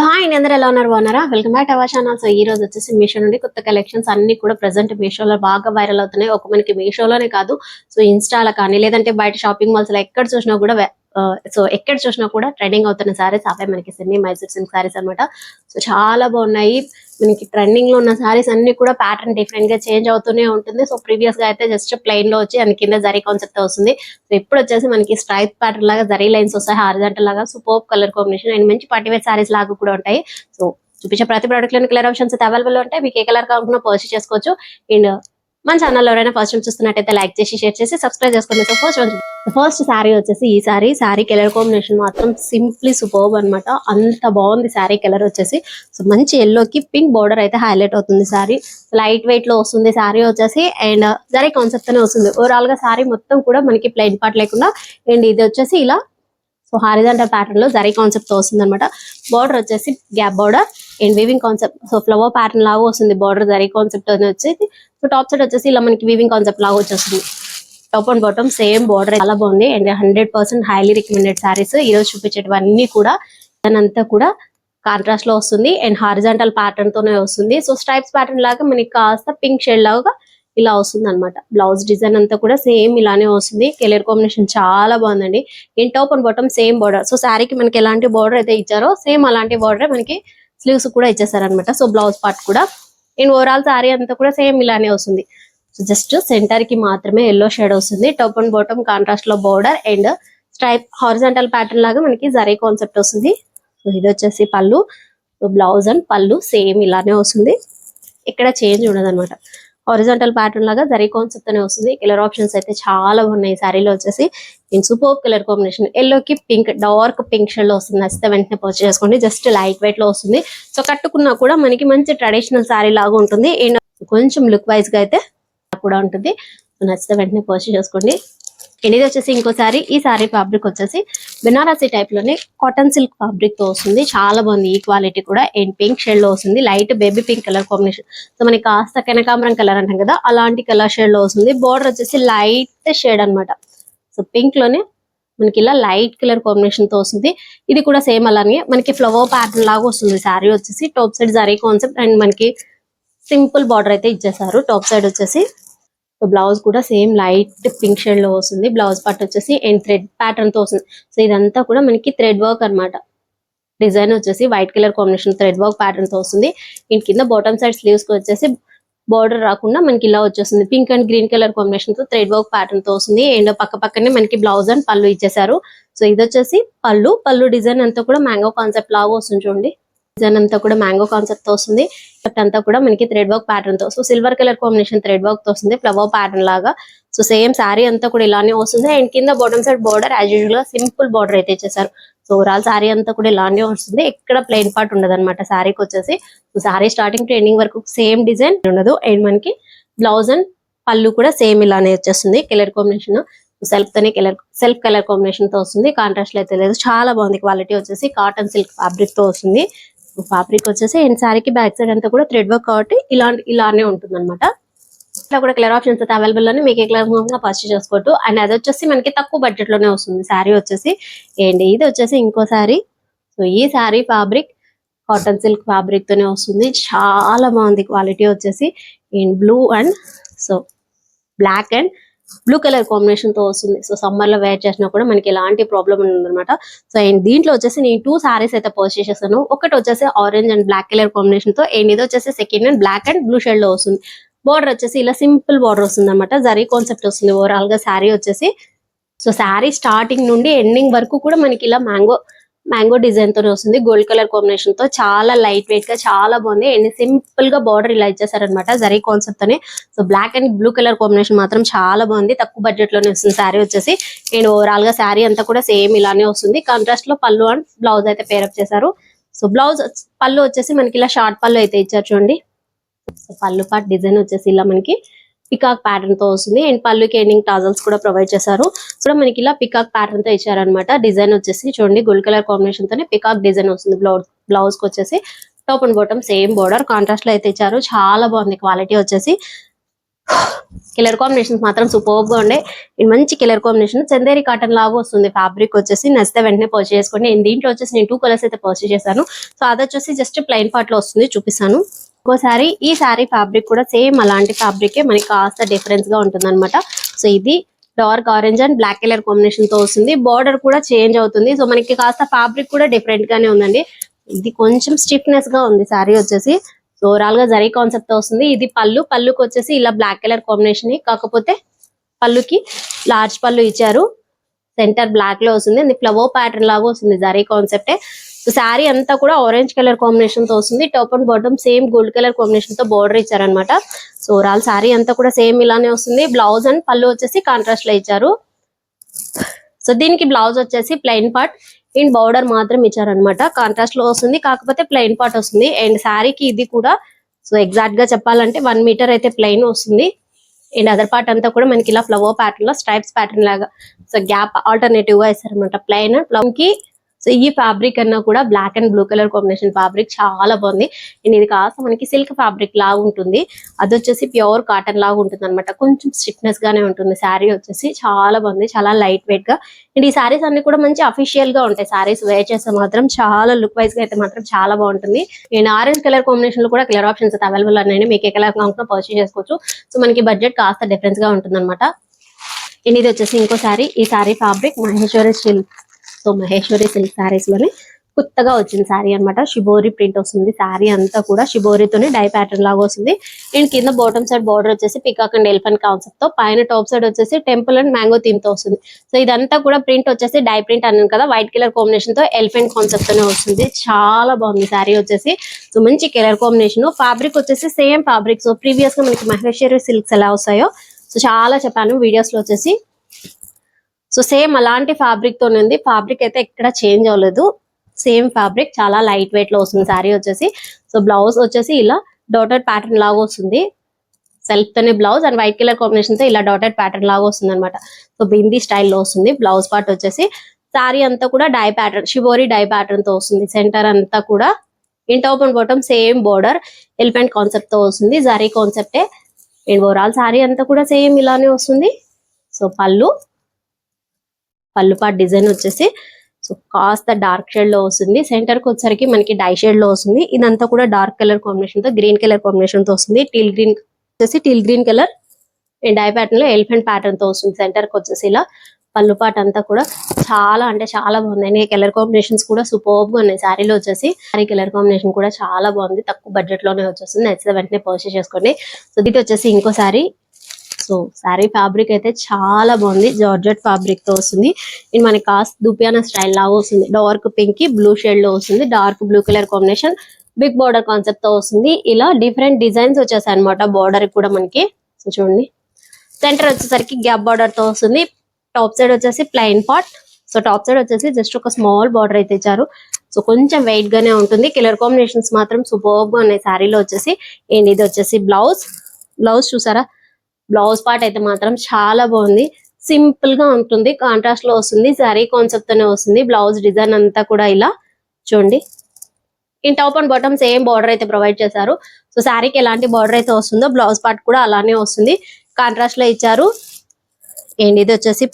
Hi అండి, అందరూ ఎలా ఉన్నారు? బాగున్నారా? Welcome back to our channel. So ఈ రోజు వచ్చేసి మీషో నుండి కొత్త కలెక్షన్స్ అన్ని కూడా ప్రెసెంట్ మీషోలో బాగా వైరల్ అవుతున్నాయి. ఒక మనకి మీషోలోనే కాదు, సో ఇన్స్టాలో కానీ లేదంటే బయట షాపింగ్ మాల్స్ లో ఎక్కడ చూసినా కూడా ఎక్కడ చూసినా కూడా ట్రెండింగ్ అవుతున్న సారీస్ అవే మనకి సెమీ మైసూర్ సిల్క్ సారీస్ అన్నమాట. సో చాలా బాగున్నాయి. మనకి ట్రెండింగ్ లో ఉన్న సారీస్ అన్ని కూడా ప్యాటర్న్ డిఫరెంట్ గా చేంజ్ అవుతూనే ఉంటుంది. సో ప్రీవియస్ గా అయితే జస్ట్ ప్లెయిన్ లో వచ్చి దాని కింద జరీ కాన్సెప్ట్ వస్తుంది. సో ఇప్పుడు వచ్చేసి మనకి స్ట్రైప్ ప్యాటర్న్ లాగా జరీ లైన్స్ వస్తాయి, హారిజాంటల్ లాగా సూపర్ కలర్ కాంబినేషన్ అండ్ మంచి పార్టీవేర్ సారీస్ లాగా కూడా ఉంటాయి. సో చూపించే ప్రతి ప్రోడక్ట్ లోని కలర్ ఆప్షన్స్ అయితే అవైలబుల్ ఉంటాయి. మీకు ఏ కలర్ కావాలన్నా పర్చేస్ చేసుకోవచ్చు. అండ్ మన ఛానల్ ఎవరైనా ఫస్ట్ టైం చూస్తున్నట్టయితే లైక్ చేసి షేర్ చేసి సబ్స్క్రైబ్ చేసుకోండి. సో ఫస్ట్ శారీ వచ్చేసి ఈ శారీ కలర్ కాంబినేషన్ మాత్రం సింప్లీ సూపర్బ్ అన్నమాట. అంత బాగుంది శారీ కలర్ వచ్చేసి. సో మంచి ఎల్లోకి పింక్ బార్డర్ అయితే హైలైట్ అవుతుంది. శారీ లైట్ వెయిట్ లో వస్తుంది శారీ వచ్చేసి. అండ్ జరీ కాన్సెప్ట్ తోనే వస్తుంది. ఓవరాల్ గా శారీ మొత్తం కూడా మనకి ప్లెయిన్ పార్ట్ లేకుండా అండ్ ఇది వచ్చేసి ఇలా సో హారిజాంటల్ ప్యాటర్న్ లో జరీ కాన్సెప్ట్ తో వస్తుంది అనమాట. బార్డర్ వచ్చేసి gap border and weaving concept. So flower pattern లాగా వస్తుంది బార్డర్ జరీ కాన్సెప్ట్ అని వచ్చేసి. సో టాప్ సైడ్ వచ్చేసి ఇలా మనకి వీవింగ్ కాన్సెప్ట్ లాగా వచ్చేస్తుంది. Top and bottom same border చాలా బాగుంది అండ్ 100% హైలీ రికమెండెడ్ సారీస్ ఈ రోజు చూపించేటివన్నీ కూడా. దానంతా కూడా కాంట్రాస్ట్ లో వస్తుంది అండ్ హారిజాంటల్ ప్యాటర్న్ తోనే వస్తుంది. సో స్ట్రైప్స్ ప్యాటర్న్ లాగా మనకి కాస్త పింక్ షేడ్ లాగా ఇలా వస్తుంది అనమాట. బ్లౌజ్ డిజైన్ అంతా కూడా సేమ్ ఇలానే వస్తుంది. కలర్ కాంబినేషన్ చాలా బాగుందండి. In top and bottom same border. So శారీకి మనకి ఎలాంటి బార్డర్ అయితే ఇచ్చారో సేమ్ అలాంటి బార్డర్ మనకి స్లీవ్స్ కూడా ఇచ్చేసారనమాట. సో బ్లౌజ్ పార్ట్ కూడా అండ్ ఓవరాల్ శారీ అంతా కూడా సేమ్ ఇలానే వస్తుంది. సో జస్ట్ సెంటర్ కి మాత్రమే ఎల్లో షేడ్ వస్తుంది. టాప్ అండ్ బాటమ్ కాంట్రాస్ట్ లో border and stripe horizontal pattern లాగా మనకి జరీ కాన్సెప్ట్ వస్తుంది. సో ఇది వచ్చేసి పళ్ళు. సో బ్లౌజ్ అండ్ పళ్ళు సేమ్ ఇలానే వస్తుంది. ఇక్కడ చేంజ్ ఉండదు అనమాట. హారిజాంటల్ ప్యాటర్న్ లాగా జరీ కాన్సెప్ట్ అనే వస్తుంది. కలర్ ఆప్షన్స్ అయితే చాలా ఉన్నాయి శారీలో వచ్చేసి. ఇన్ సూపర్ కలర్ కాంబినేషన్ ఎల్లోకి పింక్ డార్క్ పింక్ షేడ్ లో వస్తుంది. నచ్చితే వెంటనే పర్చేస్ చేసుకోండి. జస్ట్ లైట్ వెయిట్ లో వస్తుంది. సో కట్టుకున్నా కూడా మనకి మంచి ట్రెడిషనల్ శారీ లాగా ఉంటుంది. అండ్ కొంచెం లుక్ వైజ్ గా అయితే కూడా ఉంటుంది. సో నచ్చితే వెంటనే పర్చేస్ చేసుకోండి. ఇది వచ్చేసి ఇంకోసారి ఈ సారీ ఫ్యాబ్రిక్ వచ్చేసి బెనారసీ టైప్ లోనే కాటన్ సిల్క్ ఫ్యాబ్రిక్ తో వస్తుంది. చాలా బాగుంది. ఈ క్వాలిటీ కూడా అండ్ పింక్ షేడ్ లో వస్తుంది. Light baby pink colour combination. So మనకి కాస్త కనకాంబరం కలర్ అంటాం కదా, అలాంటి కలర్ షేడ్ లో వస్తుంది. బార్డర్ వచ్చేసి లైట్ షేడ్ అన్నమాట. సో పింక్ లోనే మనకి ఇలా లైట్ కలర్ కాంబినేషన్ తో వస్తుంది. ఇది కూడా సేమ్ అలానే మనకి ఫ్లవర్ ప్యాటర్న్ లాగా వస్తుంది. శారీ వచ్చేసి top side zari concept and మనకి సింపుల్ బార్డర్ అయితే ఇచ్చేసారు టాప్ సైడ్ వచ్చేసి. సో బ్లౌజ్ కూడా సేమ్ లైట్ పింక్ షేడ్ లో వస్తుంది. బ్లౌజ్ పార్ట్ వచ్చేసి అండ్ థ్రెడ్ ప్యాటర్న్ తో వస్తుంది. సో ఇదంతా కూడా మనకి థ్రెడ్ వర్క్ అన్నమాట. డిజైన్ వచ్చేసి white colour combination thread work pattern తో వస్తుంది. ఇంక కింద బాటమ్ సైడ్ స్లీవ్స్ కి వచ్చేసి బార్డర్ రాకుండా మనకి ఇలా వచ్చేస్తుంది. Pink and green colour combination తో థ్రెడ్ వర్క్ ప్యాటర్న్ తో వస్తుంది. అండ్ పక్కనే మనకి బ్లౌజ్ అండ్ పళ్ళు ఇచ్చేసారు. సో ఇది వచ్చేసి పళ్ళు డిజైన్ అంతా కూడా మ్యాంగో కాన్సెప్ట్ లాగా వస్తుంది చూడండి. డిజైన్ అంతా కూడా మ్యాంగో కాన్సెప్ట్ తో వస్తుంది. అంతా కూడా మనకి థ్రెడ్ వర్క్ ప్యాటర్న్ తో, so silver colour combination thread work తో వస్తుంది. ఫ్లవర్ ప్యాటర్న్ లాగా. సో సేమ్ శారీ అంతా కూడా ఇలానే వస్తుంది. అండ్ కింద bottom side border as usual గా సింపుల్ బార్డర్ అయితే ఇచ్చేసారు. సో ఓవరాల్ శారీ అంతా కూడా ఇలానే వస్తుంది. ఎక్కడ ప్లెయిన్ పార్ట్ ఉండదు అనమాట శారీకి వచ్చేసి. So sari starting to ending వరకు సేమ్ డిజైన్ ఉండదు. అండ్ మనకి బ్లౌజ్ అండ్ పళ్ళు కూడా సేమ్ ఇలానే వచ్చేస్తుంది. Colour combination self colour combination తో వస్తుంది. కాంట్రాస్ట్ అయితే లేదు. చాలా బాగుంది. క్వాలిటీ వచ్చేసి కాటన్ సిల్క్ ఫ్యాబ్రిక్ తో వస్తుంది. ఫ్యాబ్రిక్ వచ్చేసి అండ్ శారీకి బ్యాక్ సైడ్ అంతా కూడా థ్రెడ్ వర్క్ కాబట్టి ఇలానే ఉంటుంది అనమాట. ఇట్లా కూడా కలర్ ఆప్షన్స్ అయితే అవైలబుల్ అని మీకు ఏ కలర్ పర్చేస్ చేసుకోవచ్చు. అండ్ అది వచ్చేసి మనకి తక్కువ బడ్జెట్ లోనే వస్తుంది శారీ వచ్చేసి. అండ్ ఇది వచ్చేసి ఇంకో శారీ. సో ఈ sari fabric cotton silk fabric తోనే వస్తుంది. చాలా బాగుంది క్వాలిటీ వచ్చేసి. And blue and so black and blue colour combination తో వస్తుంది. సో సమ్మర్ లో వేర్ చేసినా కూడా మనకి ఎలాంటి ప్రాబ్లం ఉండదు అనమాట. సో అండ్ దీంట్లో వచ్చేసి నేను 2 సారీస్ అయితే పర్చేస్ చేశాను. ఒకటి వచ్చేసి orange and black colour combination తో అండ్ ఇది వచ్చేసి second and black and blue shade లో వస్తుంది. బార్డర్ వచ్చేసి ఇలా సింపుల్ బార్డర్ వస్తుంది అనమాట. జరీ కాన్సెప్ట్ వస్తుంది ఓవరాల్ గా శారీ వచ్చేసి. సో శారీ స్టార్టింగ్ నుండి ఎండింగ్ వరకు కూడా మనకి ఇలా మ్యాంగో డిజైన్ తోనే వస్తుంది. గోల్డ్ కలర్ కాంబినేషన్ తో చాలా లైట్ వెయిట్ గా చాలా బాగుంది. అండ్ సింపుల్ గా బార్డర్ ఇలా ఇచ్చేసారనమాట జరీ కాన్సెప్ట్ తోనే. So black and blue colour combination మాత్రం చాలా బాగుంది. తక్కువ బడ్జెట్ లోనే వస్తుంది శారీ వచ్చేసి. అండ్ ఓవరాల్ గా శారీ అంతా కూడా సేమ్ ఇలానే వస్తుంది. కాంట్రాస్ట్ లో పళ్ళు అండ్ బ్లౌజ్ అయితే పేరప్ చేశారు. సో పళ్ళు వచ్చేసి మనకి ఇలా షార్ట్ పళ్ళు అయితే ఇచ్చారు చూడండి. సో పళ్ళు పార్ట్ డిజైన్ వచ్చేసి ఇలా మనకి పికాక్ ప్యాటర్న్ తో వస్తుంది. అండ్ పళ్ళుకి ఎండింగ్ టాజల్స్ కూడా ప్రొవైడ్ చేశారు. సో మనకి ఇలా పికాక్ ప్యాటర్న్ తో ఇచ్చారనమాట. డిజైన్ వచ్చేసి చూడండి గోల్డ్ కలర్ కాంబినేషన్ తోనే పికాక్ డిజైన్ వస్తుంది. బ్లౌజ్ కి వచ్చేసి top and bottom same border contrast లో అయితే ఇచ్చారు. చాలా బాగుంది క్వాలిటీ వచ్చేసి. కలర్ కాంబినేషన్స్ మాత్రం సూపర్ గా ఉండే. ఇది మంచి కలర్ కాంబినేషన్, చందేరి కాటన్ లాగా వస్తుంది ఫ్యాబ్రిక్ వచ్చేసి. నచ్చితే వెంటనే పర్చేస్ చేసుకోండి. దీంట్లో వచ్చేసి నేను 2 కలర్స్ అయితే పర్చేస్ చేశాను. సో అది వచ్చేసి జస్ట్ ప్లెయిన్ పార్ట్ లో వస్తుంది, చూపిస్తాను. ఇంకోసారి ఈ శారీ ఫ్యాబ్రిక్ కూడా సేమ్ అలాంటి ఫ్యాబ్రిక్ మనకి కాస్త డిఫరెన్స్ గా ఉంటుంది అనమాట. సో ఇది dark orange and black colour combination తో వస్తుంది. బార్డర్ కూడా చేంజ్ అవుతుంది. సో మనకి కాస్త ఫ్యాబ్రిక్ కూడా డిఫరెంట్ గానే ఉందండి. ఇది కొంచెం స్టిఫ్నెస్ గా ఉంది శారీ వచ్చేసి. సో ఓవరాల్ గా జరీ కాన్సెప్ట్ తో వస్తుంది. ఇది పళ్ళుకి వచ్చేసి ఇలా బ్లాక్ కలర్ కాంబినేషన్, కాకపోతే పళ్ళుకి లార్జ్ పళ్ళు ఇచ్చారు. సెంటర్ బ్లాక్ లో వస్తుంది. ఇది ఫ్లవర్ ప్యాటర్న్ లాగా వస్తుంది జరీ కాన్సెప్టే. సో శారీ అంతా కూడా ఆరెంజ్ కలర్ కాంబినేషన్ తో వస్తుంది. Top and bottom same gold colour combination తో బార్డర్ ఇచ్చారనమాట. సో ఓవరాల్ శారీ అంతా కూడా సేమ్ ఇలానే వస్తుంది. బ్లౌజ్ అండ్ పళ్ళు వచ్చేసి కాంట్రాస్ట్ లో ఇచ్చారు. సో దీనికి బ్లౌజ్ వచ్చేసి ప్లెయిన్ పార్ట్ అండ్ బార్డర్ మాత్రం ఇచ్చారనమాట. కాంట్రాస్ట్ లో వస్తుంది, కాకపోతే ప్లెయిన్ పార్ట్ వస్తుంది. అండ్ శారీకి ఇది కూడా సో ఎగ్జాక్ట్ గా చెప్పాలంటే 1 మీటర్ అయితే ప్లెయిన్ వస్తుంది. అండ్ అదర్ పార్ట్ అంతా కూడా మనకి ఇలా ఫ్లవర్ ప్యాటర్న్ లో స్ట్రైప్స్ ప్యాటర్న్ లాగా సో గ్యాప్ ఆల్టర్నేటివ్ గా ఇస్తారనమాట. ప్లెయిన్ ప్లమ్ కి సో ఈ ఫ్యాబ్రిక్ అన్నా కూడా black and blue colour combination fabric చాలా బాగుంది. అండ్ ఇది కాస్త మనకి సిల్క్ ఫ్యాబ్రిక్ లాగా ఉంటుంది. అది వచ్చేసి ప్యూర్ కాటన్ లాగా ఉంటుంది అనమాట. కొంచెం స్టిఫ్నెస్ గానే ఉంటుంది. శారీ వచ్చేసి చాలా బాగుంది, చాలా లైట్ వెయిట్ గా. అండ్ ఈ శారీస్ అన్ని కూడా మంచి అఫీషియల్ గా ఉంటాయి. శారీస్ వేర్ చేస్తే మాత్రం చాలా లుక్ వైజ్ గా అయితే మాత్రం చాలా బాగుంటుంది. అండ్ ఆరెంజ్ కలర్ కాంబినేషన్ లో కూడా కలర్ ఆప్షన్స్ అయితే అవైలబుల్ ఉన్నాయండి. మీకు ఏ కలర్ కావాలన్నా పర్చేస్ చేసుకోవచ్చు. సో మనకి బడ్జెట్ కాస్త డిఫరెన్స్ గా ఉంటుంది అనమాట. అండ్ ఇది వచ్చేసి ఇంకో శారీ. ఈ sari fabric Maheshwari silk. So Maheshwari silk saris లోనే కొత్తగా వచ్చిన శారీ అనమాట. షిబోరి ప్రింట్ వస్తుంది. శారీ అంతా కూడా షిబోరితోనే డై ప్యాటర్న్ లాగా వస్తుంది. అండ్ కింద బాటమ్ సైడ్ బార్డర్ వచ్చేసి పికాక్ అండ్ ఎలిఫెంట్ కాన్సెప్ట్ తో, పైన టాప్ సైడ్ వచ్చేసి టెంపుల్ అండ్ మ్యాంగో థీమ్ తో వస్తుంది. సో ఇదంతా కూడా ప్రింట్ వచ్చేసి డై ప్రింట్ అన్నాను కదా, వైట్ కలర్ కాంబినేషన్ తో ఎలిఫెంట్ కాన్సెప్ట్ తోనే వస్తుంది. చాలా బాగుంది శారీ వచ్చేసి. సో మంచి కలర్ కాంబినేషన్. ఫ్యాబ్రిక్ వచ్చేసి సేమ్ ఫ్యాబ్రిక్. సో ప్రీవియస్ గా మనకి మహేశ్వరి సిల్క్స్ ఎలా వస్తాయో సో చాలా చెప్పాను వీడియోస్ లో వచ్చేసి. సో సేమ్ అలాంటి ఫ్యాబ్రిక్ తోనే ఉంది. ఫ్యాబ్రిక్ అయితే ఎక్కడ చేంజ్ అవ్వలేదు. సేమ్ ఫ్యాబ్రిక్, చాలా లైట్ వెయిట్ లో వస్తుంది శారీ వచ్చేసి. సో బ్లౌజ్ వచ్చేసి ఇలా డాటెడ్ ప్యాటర్న్ లాగా వస్తుంది. సెల్ఫ్ తోనే blouse and white colour combination తో ఇలా డాటెడ్ ప్యాటర్న్ లాగా వస్తుంది అనమాట. సో బిందీ స్టైల్లో వస్తుంది. బ్లౌజ్ పార్ట్ వచ్చేసి శారీ అంతా కూడా dye pattern, shibori dye pattern తో వస్తుంది. సెంటర్ అంతా కూడా in top and bottom same border elephant concept తో వస్తుంది. జరీ కాన్సెప్టే. అండ్ ఓవరాల్ శారీ అంతా కూడా సేమ్ ఇలానే వస్తుంది. సో పళ్ళు పార్ట్ డిజైన్ వచ్చేసి సో కాస్త డార్క్ షేడ్ లో వస్తుంది. సెంటర్ కి వచ్చరికి మనకి డై షేడ్ లో వస్తుంది. ఇదంతా కూడా డార్క్ కలర్ కాంబినేషన్ తో గ్రీన్ కలర్ కాంబినేషన్ తో వస్తుంది. టీల్ గ్రీన్ వచ్చేసి teal green colour and dye pattern లో ఎలిఫెంట్ ప్యాటర్న్ తో వస్తుంది. సెంటర్ కి వచ్చేసి ఇలా పళ్ళు పార్ట్ అంతా కూడా చాలా అంటే చాలా బాగుంది. కలర్ కాంబినేషన్స్ కూడా సూపర్ గా ఉన్నాయి శారీలో వచ్చేసి. శారీ కలర్ కాంబినేషన్ కూడా చాలా బాగుంది. తక్కువ బడ్జెట్ లోనే వచ్చేస్తుంది. నచ్చితే వెంటనే పర్చేస్ చేసుకోండి. సో ఇది వచ్చేసి ఇంకో శారీ. సో శారీ ఫ్యాబ్రిక్ అయితే చాలా బాగుంది. జార్జెట్ ఫ్యాబ్రిక్ తో వస్తుంది. ఇది మనకి కాస్ట్ దుపియానా స్టైల్ లాగా వస్తుంది. డార్క్ పింక్ కి బ్లూ షేడ్ లో వస్తుంది. Dark blue colour combination, big border concept తో వస్తుంది. ఇలా డిఫరెంట్ డిజైన్స్ వచ్చేసాయి అనమాట. బార్డర్ కూడా మనకి సో చూడండి. సెంటర్ వచ్చేసరికి గ్యాప్ బార్డర్ తో వస్తుంది. టాప్ సైడ్ వచ్చేసి plain part. So top side వచ్చేసి జస్ట్ ఒక స్మాల్ బార్డర్ అయితే ఇచ్చారు. సో కొంచెం వెయిట్ గానే ఉంటుంది. కలర్ కాంబినేషన్స్ మాత్రం సూపర్ గా ఉన్నాయి శారీలో వచ్చేసి. అండ్ ఇది వచ్చేసి బ్లౌజ్ చూసారా. బ్లౌజ్ పార్ట్ అయితే మాత్రం చాలా బాగుంది. సింపుల్ గా ఉంటుంది. కాంట్రాస్ట్ లో వస్తుంది. శారీ కాన్సెప్ట్ తోనే వస్తుంది. బ్లౌజ్ డిజైన్ అంతా కూడా ఇలా చూడండి. In top and bottom same border అయితే ప్రొవైడ్ చేశారు. సో శారీకి ఎలాంటి బార్డర్ అయితే వస్తుందో బ్లౌజ్ పార్ట్ కూడా అలానే వస్తుంది. కాంట్రాస్ట్ లో ఇచ్చారు. అండ్ ఇది వచ్చేసి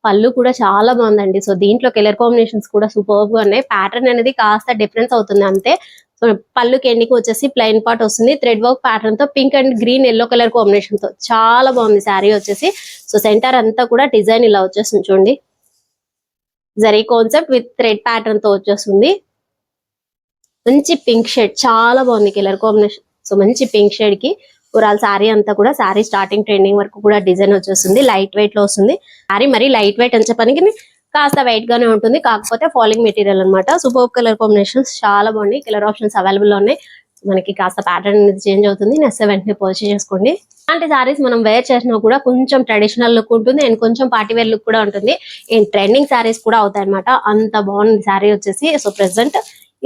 పళ్ళు కూడా చాలా బాగుందండి. సో దీంట్లో కలర్ కాంబినేషన్స్ కూడా సూపర్ గా ఉన్నాయి. ప్యాటర్న్ అనేది కాస్త డిఫరెన్స్ అవుతుంది అంతే. సో పళ్ళుకి ఎండికి వచ్చేసి ప్లెయిన్ పార్ట్ వస్తుంది. థ్రెడ్ వర్క్ ప్యాటర్న్ తో pink and green yellow colour combination తో చాలా బాగుంది శారీ వచ్చేసి. సో సెంటర్ అంతా కూడా డిజైన్ ఇలా వచ్చేస్తుంది చూడండి. Zari concept with thread pattern తో వచ్చేస్తుంది. మంచి పింక్ షేడ్, చాలా బాగుంది కలర్ కాంబినేషన్. సో మంచి పింక్ షేడ్ కి ఓవరాల్ శారీ అంతా కూడా శారీ స్టార్టింగ్ ట్రెండింగ్ వరకు కూడా డిజైన్ వచ్చేస్తుంది. లైట్ వెయిట్ లో వస్తుంది. శారీ మరి లైట్ వెయిట్ అని చెప్పడానికి కాస్త వెయిట్ గానే ఉంటుంది. కాకపోతే ఫాలింగ్ మెటీరియల్ అనమాట. సూపర్ కలర్ కాంబినేషన్స్ చాలా బాగున్నాయి. కలర్ ఆప్షన్స్ అవైలబుల్ లో ఉన్నాయి. మనకి కాస్త ప్యాటర్న్ అనేది చేంజ్ అవుతుంది. నెక్స్ట్ వెంటనే పర్చేస్ చేసుకోండి. అలాంటి సారీస్ మనం వేర్ చేసినా కూడా కొంచెం ట్రెడిషనల్ లుక్ ఉంటుంది అండ్ కొంచెం పార్టీ వేర్ లుక్ కూడా ఉంటుంది. అండ్ ట్రెండింగ్ సారీస్ కూడా అవుతాయి అనమాట. అంత బాగుంది శారీ వచ్చేసి. సో ప్రెసెంట్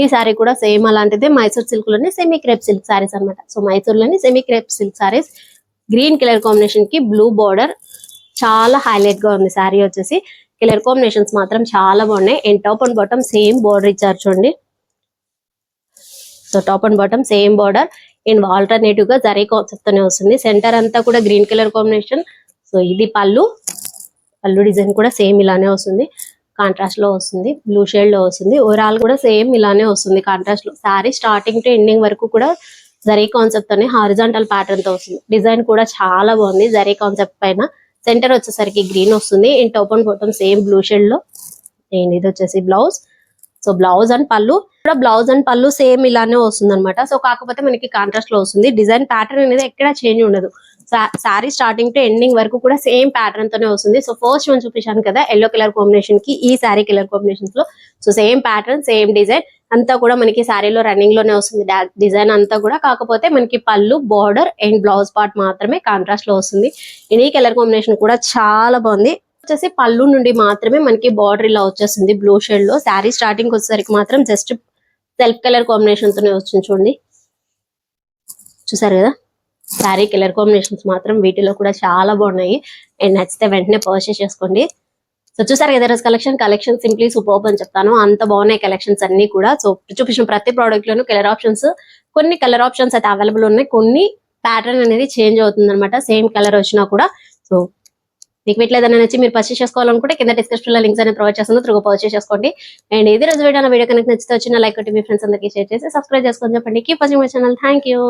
ఈ శారీ కూడా సేమ్ అలాంటిదే. మైసూర్ సిల్క్ లోని సెమీ క్రేప్ సిల్క్ సారీస్ అనమాట. సో మైసూర్ లోని semi crepe silk saris. Green colour combination కి బ్లూ బార్డర్ చాలా హైలైట్ గా ఉంది శారీ వచ్చేసి. కలర్ కాంబినేషన్స్ మాత్రం చాలా బాగున్నాయి. And top and bottom same border ఇచ్చారు చూడండి. So top and bottom same border and alternative గా జరీ కాన్సెప్ట్ తోనే వస్తుంది. సెంటర్ అంతా కూడా గ్రీన్ కలర్ కాంబినేషన్. సో ఇది పళ్ళు డిజైన్ కూడా సేమ్ ఇలానే వస్తుంది, కాంట్రాస్ట్ లో వస్తుంది, బ్లూ షేడ్ లో వస్తుంది. ఓవరాల్ కూడా సేమ్ ఇలానే వస్తుంది కాంట్రాస్ట్ లో. శారీ స్టార్టింగ్ టు ఎండింగ్ వరకు కూడా జరీ కాన్సెప్ట్ తోనే హారిజాంటల్ ప్యాటర్న్ తో వస్తుంది. డిజైన్ కూడా చాలా బాగుంది జరీ కాన్సెప్ట్ పైన. సెంటర్ వచ్చేసరికి గ్రీన్ వస్తుంది and top and bottom same blue shade లో. అండ్ ఇది వచ్చేసి బ్లౌజ్. సో బ్లౌజ్ అండ్ పళ్ళు కూడా బ్లౌజ్ అండ్ పళ్ళు సేమ్ ఇలానే వస్తుంది అనమాట. సో కాకపోతే మనకి కాంట్రాస్ట్ లో వస్తుంది. డిజైన్ ప్యాటర్న్ అనేది ఎక్కడ చేంజ్ ఉండదు. శారీ స్టార్టింగ్ టు ఎండింగ్ వరకు కూడా సేమ్ ప్యాటర్న్ తోనే వస్తుంది. సో ఫస్ట్ వన్ చూపించాను కదా ఎల్లో కలర్ కాంబినేషన్ కి ఈ శారీ కలర్ కాంబినేషన్స్ లో. So same pattern same design అంతా కూడా మనకి శారీలో రన్నింగ్ లోనే వస్తుంది డిజైన్ అంతా కూడా. కాకపోతే మనకి పళ్ళు బార్డర్ అండ్ బ్లౌజ్ పార్ట్ మాత్రమే కాంట్రాస్ట్ లో వస్తుంది. ఈ కలర్ కాంబినేషన్ కూడా చాలా బాగుంది. వచ్చేసి పళ్ళు నుండి మాత్రమే మనకి బార్డర్ ఇలా వచ్చేస్తుంది బ్లూ షేడ్ లో. శారీ స్టార్టింగ్ వచ్చేసరికి మాత్రం జస్ట్ సెల్ఫ్ కలర్ కాంబినేషన్ తోనే వచ్చింది చూడండి. చూసారు కదా శారీ కలర్ కాంబినేషన్స్ మాత్రం వీటిలో కూడా చాలా బాగున్నాయి. అండ్ నచ్చితే వెంటనే పర్చేస్ చేసుకోండి. సో చూసారు కదా రోజు కలెక్షన్ సింప్లీ సూపర్ అని చెప్తాను. అంత బాగున్నాయి కలెక్షన్స్ అన్ని కూడా. సో చూపించిన ప్రతి ప్రోడక్ట్ లోను కలర్ ఆప్షన్స్, కొన్ని కలర్ ఆప్షన్స్ అయితే అవైలబుల్ ఉన్నాయి, కొన్ని ప్యాటర్న్ అనేది చేంజ్ అవుతుంది అనమాట సేమ్ కలర్ వచ్చినా కూడా. సో మీకు వీటిలో ఏదైనా నచ్చి మీరు పర్చేస్ చేసుకోవాలనుకుంటే కింద డిస్క్రిప్షన్ లో లింక్స్ అనేది ప్రొవైడ్ చేస్తుంది, త్రూ పర్చేస్ చేసుకోండి. అండ్ ఇది రోజు వీడియో కనుక నచ్చితే వచ్చిన లైక్ కొట్టి మీ ఫ్రెండ్స్ అందరికీ షేర్ చేసి సబ్స్క్రైబ్ చేసుకొని చెప్పండి. Keep watching my channel. Thank you.